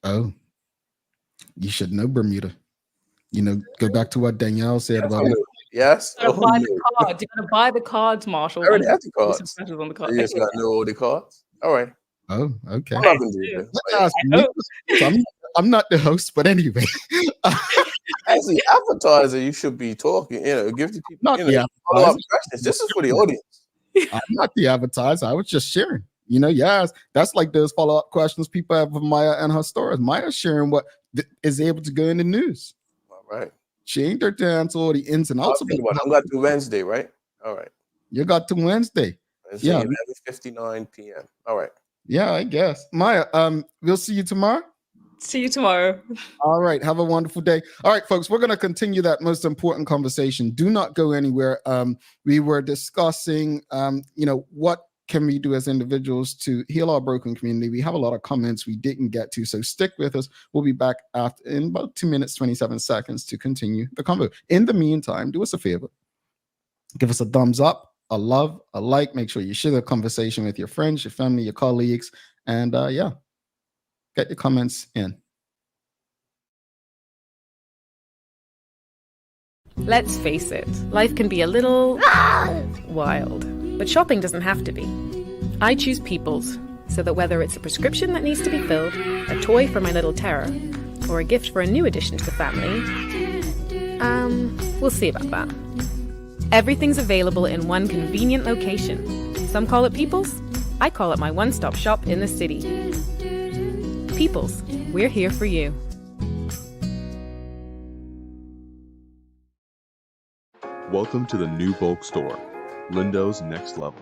Oh. You should know Bermuda. Go back to what Danielle said Yes, about yes. You gotta Oh buy no. the cards. You gotta buy the cards, Marshall. I already And have the put some cards. specials on the So card. you just gotta know all the cards. All right. Oh, okay. I'm not gonna do it. But Ask me. I'm not the host, but anyway. as the advertiser, you should be talking. Give the people, Not the follow up advertiser. questions. This is for the audience. I'm not the advertiser. I was just sharing. Yes, that's like those follow-up questions people have of Maya and her stories. Maya's sharing what is able to go in the news. All right. She ain't there to answer all the ins and I'll outs of think it. about it. I'm going to Wednesday, right? All right. You got to Wednesday. Wednesday, Yeah. 11:59 p.m. All right. Yeah, I guess. Maya, we'll see you tomorrow. See you tomorrow. All right. Have a wonderful day. All right, folks, we're going to continue that most important conversation. Do not go anywhere. We were discussing, what can we do as individuals to heal our broken community? We have a lot of comments we didn't get to, so stick with us. We'll be back in about 2 minutes, 27 seconds to continue the convo. In the meantime, do us a favor. Give us a thumbs up, a love, a like. Make sure you share the conversation with your friends, your family, your colleagues, and get your comments in. Let's face it, life can be a little wild, but shopping doesn't have to be. I choose People's, so that whether it's a prescription that needs to be filled, a toy for my little terror, or a gift for a new addition to the family, we'll see about that. Everything's available in one convenient location. Some call it People's, I call it my one-stop shop in the city. People's, we're here for you. Welcome to the new bulk store, Lindo's Next Level.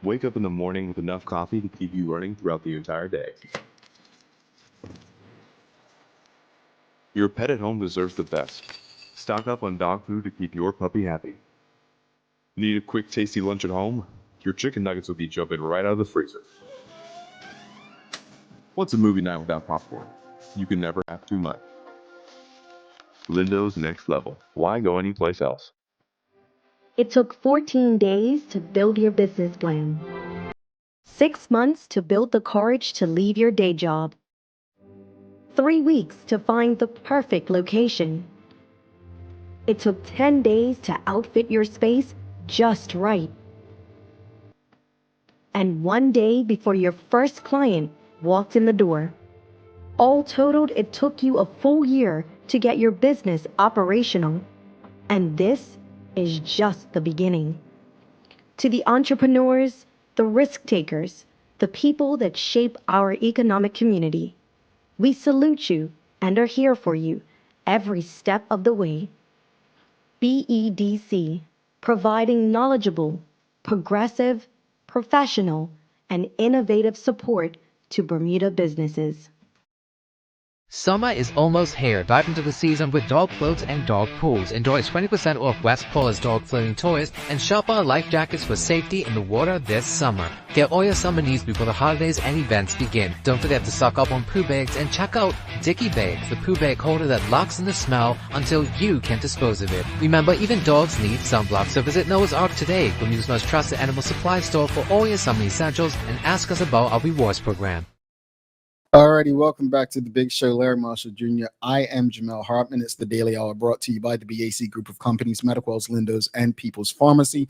Wake up in the morning with enough coffee to keep you running throughout the entire day. Your pet at home deserves the best. Stock up on dog food to keep your puppy happy. Need a quick tasty lunch at home? Your chicken nuggets will be jumping right out of the freezer. What's a movie night without popcorn? You can never have too much. Lindo's Next Level. Why go anyplace else? It took 14 days to build your business plan. 6 months to build the courage to leave your day job. 3 weeks to find the perfect location. It took 10 days to outfit your space just right. And 1 day before your first client walked in the door. All totaled, it took you a full year to get your business operational. And this is just the beginning. To the entrepreneurs, the risk takers, the people that shape our economic community, we salute you and are here for you every step of the way. BEDC, providing knowledgeable, progressive, professional, and innovative support to Bermuda businesses. Summer is almost here. Dive into the season with dog floats and dog pools. Enjoy 20% off West Paul's dog floating toys and shop our life jackets for safety in the water this summer. Get all your summer needs before the holidays and events begin. Don't forget to stock up on poo bags and check out Dicky Bags, the poo bag holder that locks in the smell until you can dispose of it. Remember, even dogs need sunblock, so visit Noah's Ark today, Bermuda's most trusted animal supply store for all your summer essentials, and ask us about our rewards program. Alrighty, welcome back to the Big Show. Larry Marshall Jr. I am Jamel Hartman. It's the Daily Hour brought to you by the BAC Group of Companies, Medicals, Lindos, and People's Pharmacy.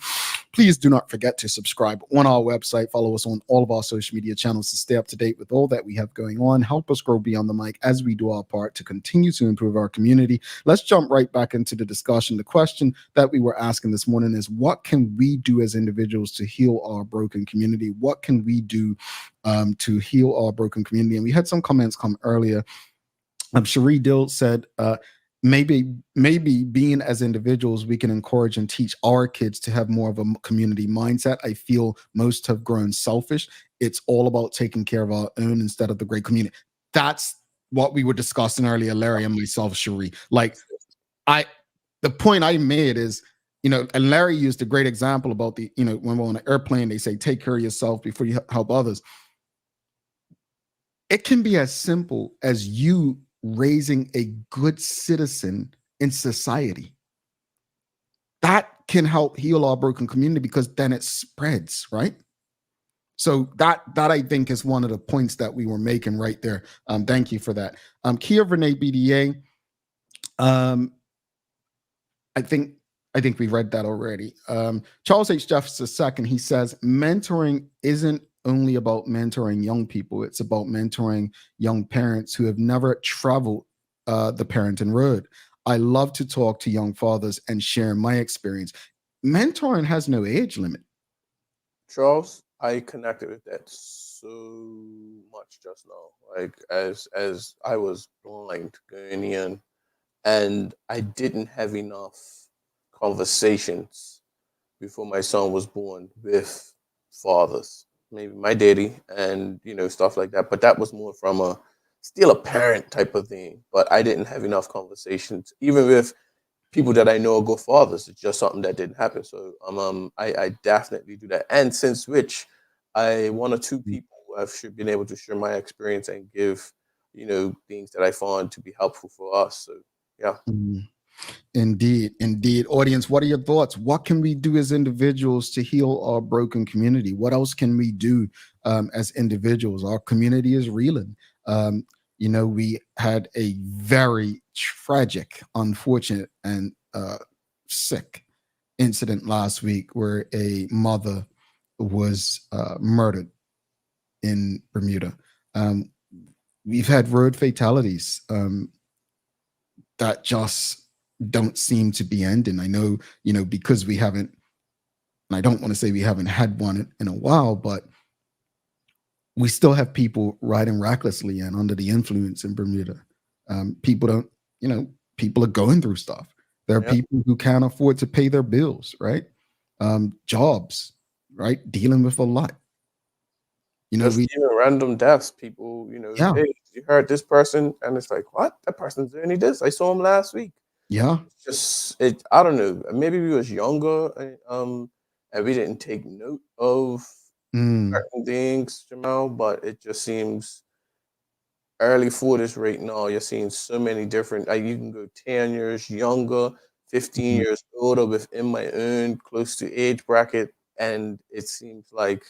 Please do not forget to subscribe on our website. Follow us on all of our social media channels to stay up to date with all that we have going on. Help us grow beyond the mic as we do our part to continue to improve our community. Let's jump right back into the discussion. The question that we were asking this morning is, what can we do as individuals to heal our broken community? What can we do to heal our broken community? And we had some comments come earlier. Cherie Dill said, maybe being as individuals, we can encourage and teach our kids to have more of a community mindset. I feel most have grown selfish. It's all about taking care of our own instead of the great community. That's what we were discussing earlier, Larry and myself, Cherie. Like, the point I made is, and Larry used a great example about when we're on an airplane, they say, take care of yourself before you help others. It can be as simple as you raising a good citizen in society. That can help heal our broken community because then it spreads, right? So that I think is one of the points that we were making right there. Thank you for that. Kia Renee BDA. I think we read that already. Charles H. Jefferson II, he says, mentoring isn't only about mentoring young people, it's about mentoring young parents who have never traveled the parenting road. I love to talk to young fathers and share my experience. Mentoring has no age limit. Charles, I connected with that so much just now. Like as I was blind going in, and I didn't have enough conversations before my son was born with fathers, maybe my daddy, and stuff like that. But that was more from a still a parent type of thing. But I didn't have enough conversations, even with people that I know are good fathers. It's just something that didn't happen. So I definitely do that. And since which I one or two people I've been able to share my experience and give, things that I found to be helpful for us. So yeah. Mm. Indeed. Audience, what are your thoughts? What can we do as individuals to heal our broken community? What else can we do as individuals? Our community is reeling. We had a very tragic, unfortunate, and sick incident last week where a mother was murdered in Bermuda. We've had road fatalities that just don't seem to be ending. I know, because we haven't, and I don't want to say we haven't had one in a while, but we still have people riding recklessly and under the influence in Bermuda. People don't, people are going through stuff. There are people who can't afford to pay their bills, right? Jobs, right? Dealing with a lot. Just even random deaths, people, hey, you heard this person, and it's like, what? That person's doing this. I saw him last week. Yeah. I don't know. Maybe we was younger, and we didn't take note of certain things, Jamal. But it just seems early 40s right now. You're seeing so many different. You can go 10 years younger, 15 years older, within my own close to age bracket, and it seems like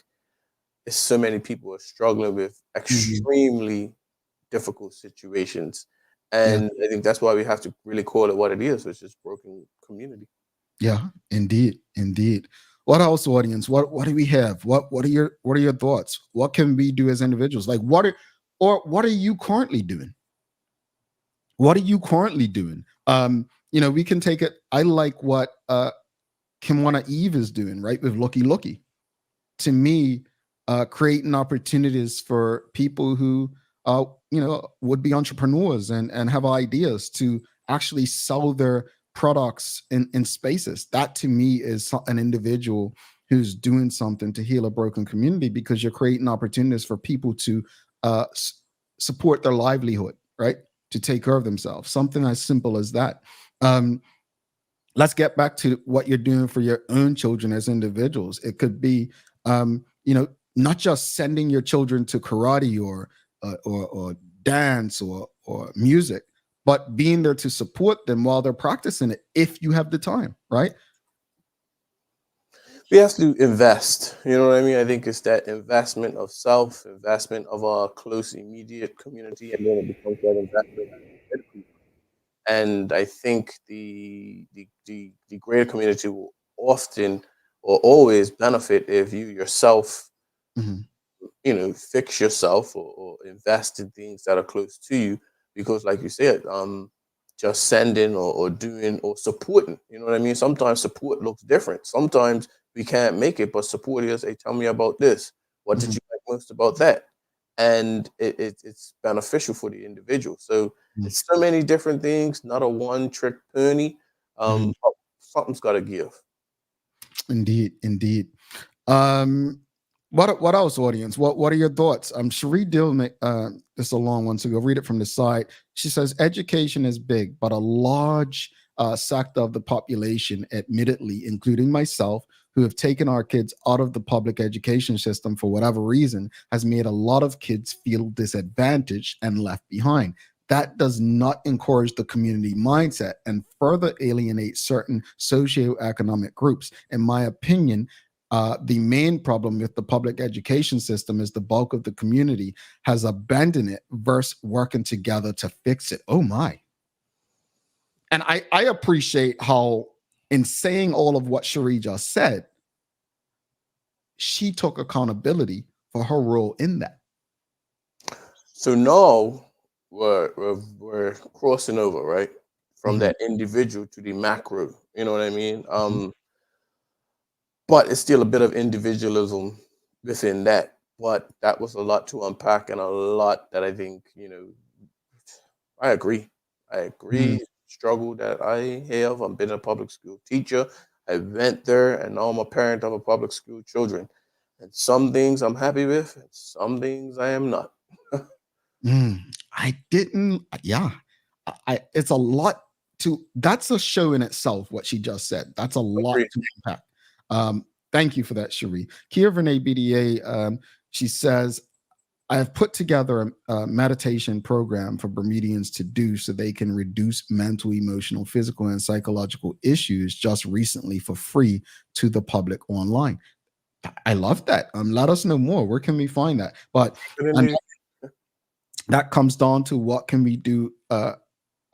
so many people are struggling with extremely difficult situations. And I think that's why we have to really call it what it is, which is broken community. Yeah, indeed. What else, audience? What do we have? What are your thoughts? What can we do as individuals? Like what are you currently doing? What are you currently doing? We can take it. I like what Kimwana Eve is doing, right? With Looky. To me, creating opportunities for people who would be entrepreneurs and have ideas to actually sell their products in spaces. That to me is an individual who's doing something to heal a broken community, because you're creating opportunities for people to support their livelihood, right? To take care of themselves. Something as simple as that. Let's get back to what you're doing for your own children as individuals. It could be not just sending your children to karate or dance or music, but being there to support them while they're practicing it, if you have the time, right? We have to invest. You know what I mean? I think it's that investment of self, investment of our close, immediate community, and then it becomes that investment. And I think the greater community will often or always benefit if you yourself, fix yourself or invest in things that are close to you. Because like you said, just sending or doing or supporting, you know what I mean? Sometimes support looks different. Sometimes we can't make it, but support is, hey, tell me about this. What did you like most about that? And it's beneficial for the individual. So it's so many different things, not a one trick pony. But something's got to give. Indeed. What else, audience? What are your thoughts? Cherie Dill, this is a long one, so go read it from the side. She says, education is big, but a large sector of the population, admittedly, including myself, who have taken our kids out of the public education system for whatever reason, has made a lot of kids feel disadvantaged and left behind. That does not encourage the community mindset and further alienate certain socioeconomic groups. In my opinion, The main problem with the public education system is the bulk of the community has abandoned it versus working together to fix it. Oh my. And I appreciate how, in saying all of what Cherie just said, she took accountability for her role in that. So now we're crossing over, right? From that individual to the macro. You know what I mean? But it's still a bit of individualism within that. But that was a lot to unpack and a lot that I think, I agree. I agree. Struggle that I have. I've been a public school teacher. I went there and now I'm a parent of a public school children. And some things I'm happy with, and some things I am not. I didn't, yeah. It's a lot that's a show in itself, what she just said. That's a lot Agreed. to unpack. Thank you for that, Cherie. Kia Renee BDA, she says, I have put together a meditation program for Bermudians to do so they can reduce mental, emotional, physical, and psychological issues just recently for free to the public online. I love that. Let us know more. Where can we find that? But that comes down to what can we do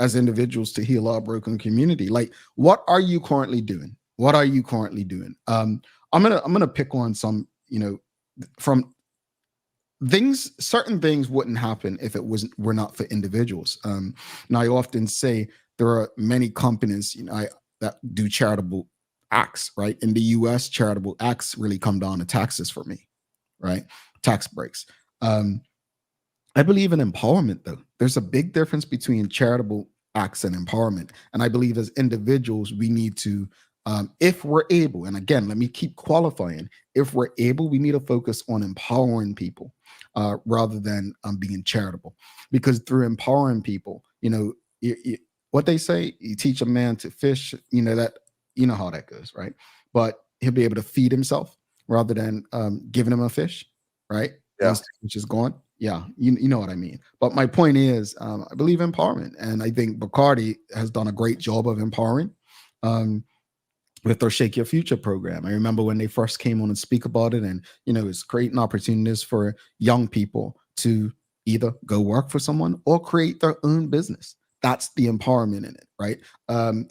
as individuals to heal our broken community. Like, what are you currently doing? What are you currently doing? I'm gonna pick on some, from things. Certain things wouldn't happen if it were not for individuals. And I often say there are many companies, that do charitable acts. Right, in the U.S., charitable acts really come down to taxes for me. Right, tax breaks. I believe in empowerment, though. There's a big difference between charitable acts and empowerment. And I believe as individuals, we need to, if we're able, and again, let me keep qualifying, if we're able, we need to focus on empowering people rather than being charitable. Because through empowering people, what they say, you teach a man to fish, that, how that goes, right? But he'll be able to feed himself rather than giving him a fish, right? Yeah. Which is gone. Yeah, you know what I mean. But my point is, I believe empowerment, and I think Bacardi has done a great job of empowering with their Shake Your Future program. I remember when they first came on and speak about it, and it's creating opportunities for young people to either go work for someone or create their own business. That's the empowerment in it, right?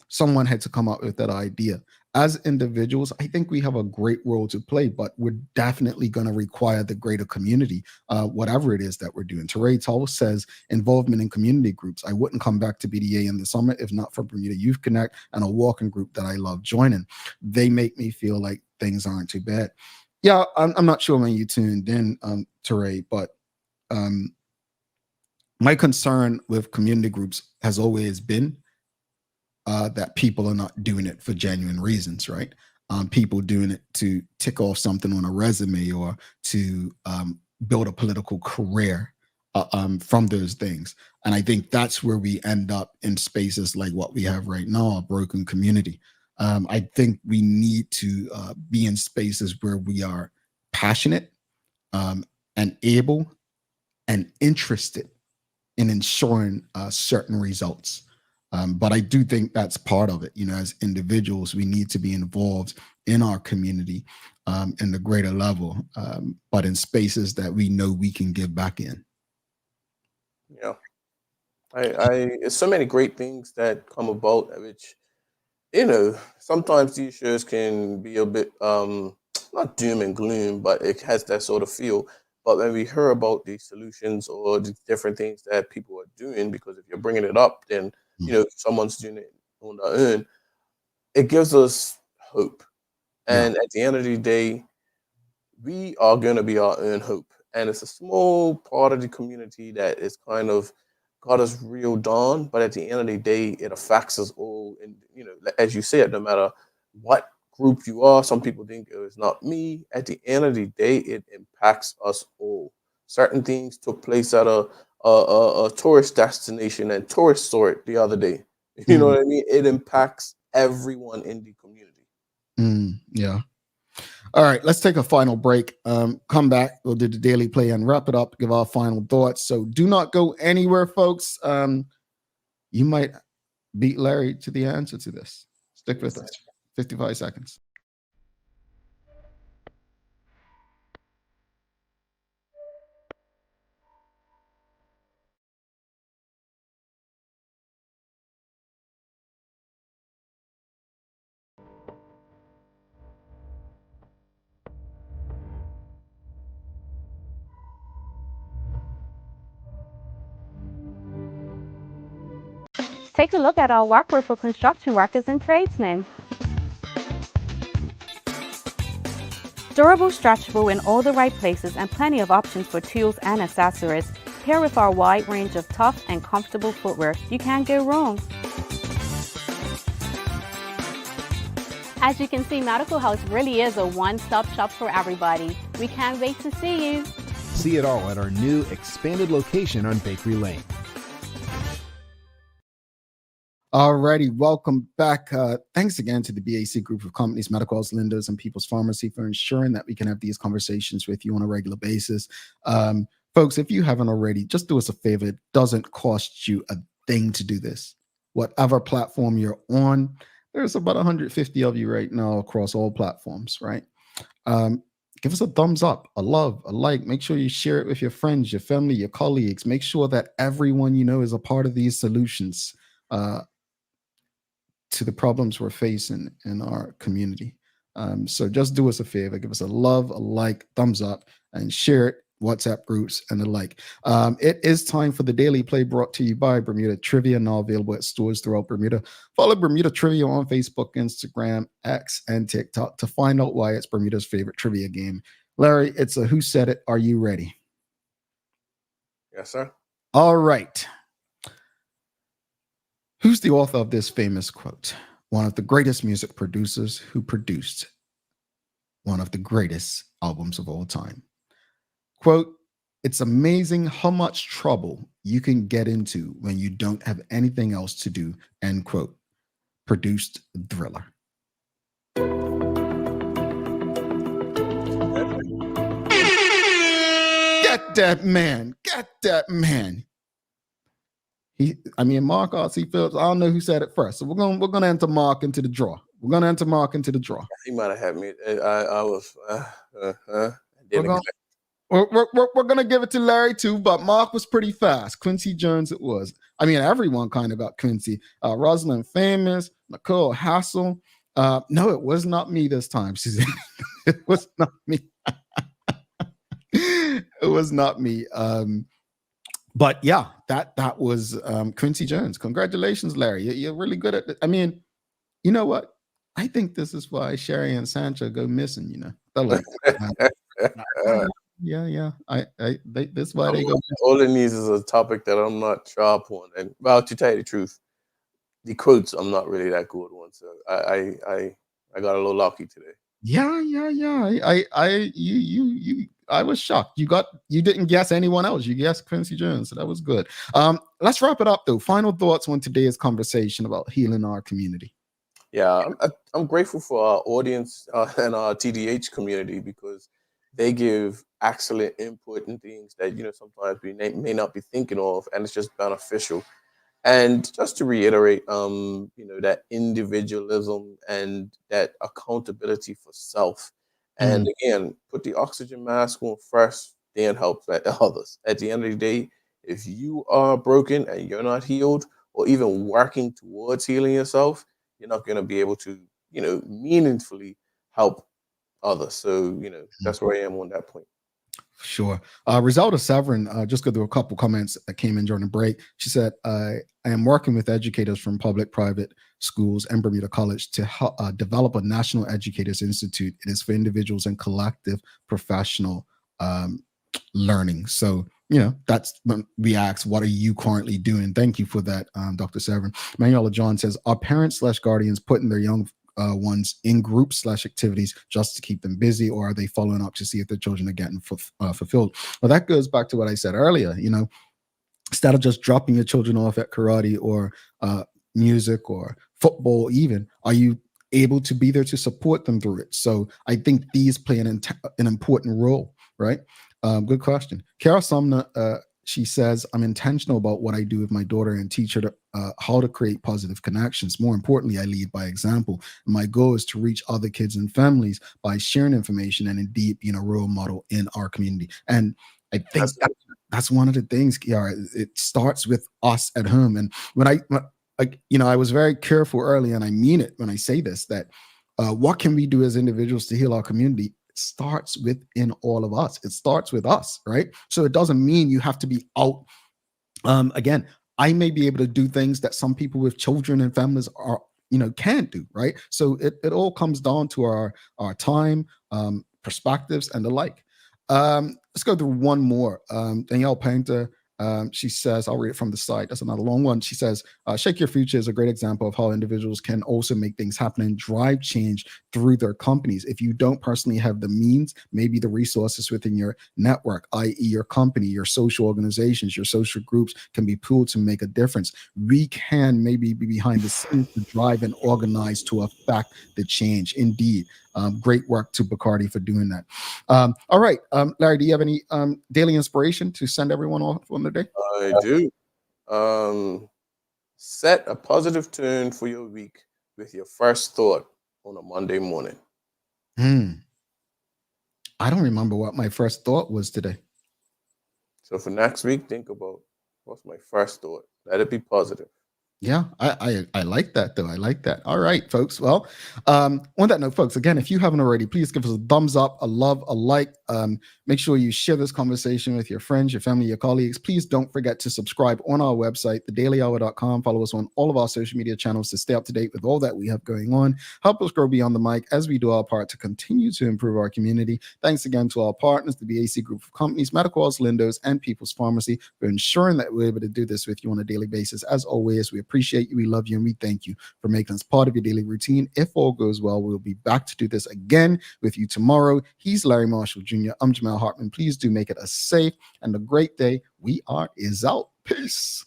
Someone had to come up with that idea. As individuals, I think we have a great role to play, but we're definitely going to require the greater community, whatever it is that we're doing. Teray Tull says involvement in community groups. I wouldn't come back to BDA in the summer if not for Bermuda Youth Connect and a walking group that I love joining. They make me feel like things aren't too bad. Yeah, I'm not sure when you tuned in, Teray, but my concern with community groups has always been that people are not doing it for genuine reasons, right? People doing it to tick off something on a resume or to build a political career from those things. And I think that's where we end up in spaces like what we have right now, a broken community. I think we need to be in spaces where we are passionate and able and interested in ensuring certain results. But I do think that's part of it. As individuals, we need to be involved in our community in the greater level, but in spaces that we know we can give back in. Yeah. It's so many great things that come about, which, sometimes these shows can be a bit, not doom and gloom, but it has that sort of feel. But when we hear about these solutions or the different things that people are doing, because if you're bringing it up, then someone's doing it on their own, it gives us hope. And at the end of the day, we are going to be our own hope. And it's a small part of the community that is kind of got us reeled on. But at the end of the day, it affects us all. And, as you said, no matter what group you are, some people think it's not me. At the end of the day, it impacts us all. Certain things took place at a tourist destination, and tourists saw it the other day. You know what I mean? It impacts everyone in the community. Yeah. All right, let's take a final break. Come back. We'll do the daily play and wrap it up, give our final thoughts. So do not go anywhere, folks. You might beat Larry to the answer to this. Stick with us. 55 seconds. Take a look at our workwear for construction workers and tradesmen. Durable, stretchable in all the right places and plenty of options for tools and accessories. Paired with our wide range of tough and comfortable footwear, you can't go wrong. As you can see, Medical House really is a one-stop shop for everybody. We can't wait to see you. See it all at our new expanded location on Bakery Lane. Alrighty, welcome back. Thanks again to the BAC group of companies, Medical House, Linda's, and People's Pharmacy for ensuring that we can have these conversations with you on a regular basis. Folks, if you haven't already, just do us a favor. It doesn't cost you a thing to do this. Whatever platform you're on, there's about 150 of you right now across all platforms, right? Give us a thumbs up, a love, a like. Make sure you share it with your friends, your family, your colleagues. Make sure that everyone you know is a part of these solutions to the problems we're facing in our community. So just do us a favor, give us a love, a like, thumbs up, and share it, WhatsApp groups, and the like. It is time for the Daily Play brought to you by Bermuda Trivia, now available at stores throughout Bermuda. Follow Bermuda Trivia on Facebook, Instagram, X, and TikTok to find out why it's Bermuda's favorite trivia game. Larry, it's a Who Said It? Are you ready? Yes, sir. All right. Who's the author of this famous quote? One of the greatest music producers who produced one of the greatest albums of all time. Quote, "It's amazing how much trouble you can get into when you don't have anything else to do," end quote. Produced Thriller. Get that man. Get that man. Mark R.C. Phillips, I don't know who said it first. So we're gonna enter Mark into the draw. We're gonna enter Mark into the draw. He might have had me. I was we're gonna give it to Larry too, but Mark was pretty fast. Quincy Jones it was. Everyone kind of got Quincy. Rosalind Famous, Nicole Hassel. No, it was not me this time, Suzanne. It was not me. It was not me. But yeah, that was Quincy Jones. Congratulations, Larry. You're really good at it. You know what? I think this is why Sherry and Sancho go missing. They're like, yeah. That's why they go. All it needs is a topic that I'm not sharp on. And well, to tell you the truth, the quotes I'm not really that good on. So I got a little lucky today. Yeah. I was shocked. You didn't guess anyone else. You guessed Quincy Jones. So that was good. Let's wrap it up though. Final thoughts on today's conversation about healing our community. Yeah, I'm grateful for our audience and our TDH community because they give excellent input and things that sometimes we may not be thinking of, and it's just beneficial. And just to reiterate, that individualism and that accountability for self. And again, put the oxygen mask on first, then help others. At the end of the day, if you are broken and you're not healed or even working towards healing yourself, you're not going to be able to, meaningfully help others. So, that's where I am on that point. Sure. Rizelda Severin, just go through a couple comments that came in during the break. She said, I am working with educators from public, private schools and Bermuda College to develop a National Educators Institute. It is for individuals and collective professional learning. So, that's when we asked, what are you currently doing? Thank you for that, Dr. Severin. Manuela John says, are parents/guardians putting their young ones in groups/activities just to keep them busy, or are they following up to see if their children are getting fulfilled? Well, that goes back to what I said earlier. Instead of just dropping your children off at karate or music or football even, are you able to be there to support them through it? So I think these play an important role, right? Good question. Carol Sumner, she says, I'm intentional about what I do with my daughter and teach her how to create positive connections. More importantly, I lead by example. My goal is to reach other kids and families by sharing information and indeed being a role model in our community. And I think that's one of the things, Kiara. It starts with us at home. And when I was very careful earlier, and I mean it when I say this, that what can we do as individuals to heal our community? Starts within all of us. It starts with us, right? So it doesn't mean you have to be out. Again, I may be able to do things that some people with children and families are, can't do, right? So it all comes down to our time, perspectives, and the like. Let's go through one more. Danielle Painter, she says, I'll read it from the site. That's another long one. She says, Shake Your Future is a great example of how individuals can also make things happen and drive change through their companies. If you don't personally have the means, maybe the resources within your network, i.e. your company, your social organizations, your social groups, can be pooled to make a difference. We can maybe be behind the scenes to drive and organize to affect the change. Indeed. Great work to Bacardi for doing that. All right, Larry, do you have any daily inspiration to send everyone off on the day? I do. Set a positive tune for your week with your first thought on a Monday morning. I don't remember what my first thought was today. So for next week, think about what's my first thought. Let it be positive. Yeah, I like that though. I like that. All right, folks. Well, on that note, folks, again, if you haven't already, please give us a thumbs up, a love, a like. Make sure you share this conversation with your friends, your family, your colleagues. Please don't forget to subscribe on our website, thedailyhour.com. Follow us on all of our social media channels to stay up to date with all that we have going on. Help us grow beyond the mic as we do our part to continue to improve our community. Thanks again to our partners, the BAC Group of Companies, Medicals, Lindos, and People's Pharmacy, for ensuring that we're able to do this with you on a daily basis. As always, we appreciate you, we love you, and we thank you for making us part of your daily routine. If all goes well, we'll be back to do this again with you tomorrow. He's Larry Marshall Jr. I'm Jamal Hartman. Please do make it a safe and a great day. We are is out. Peace.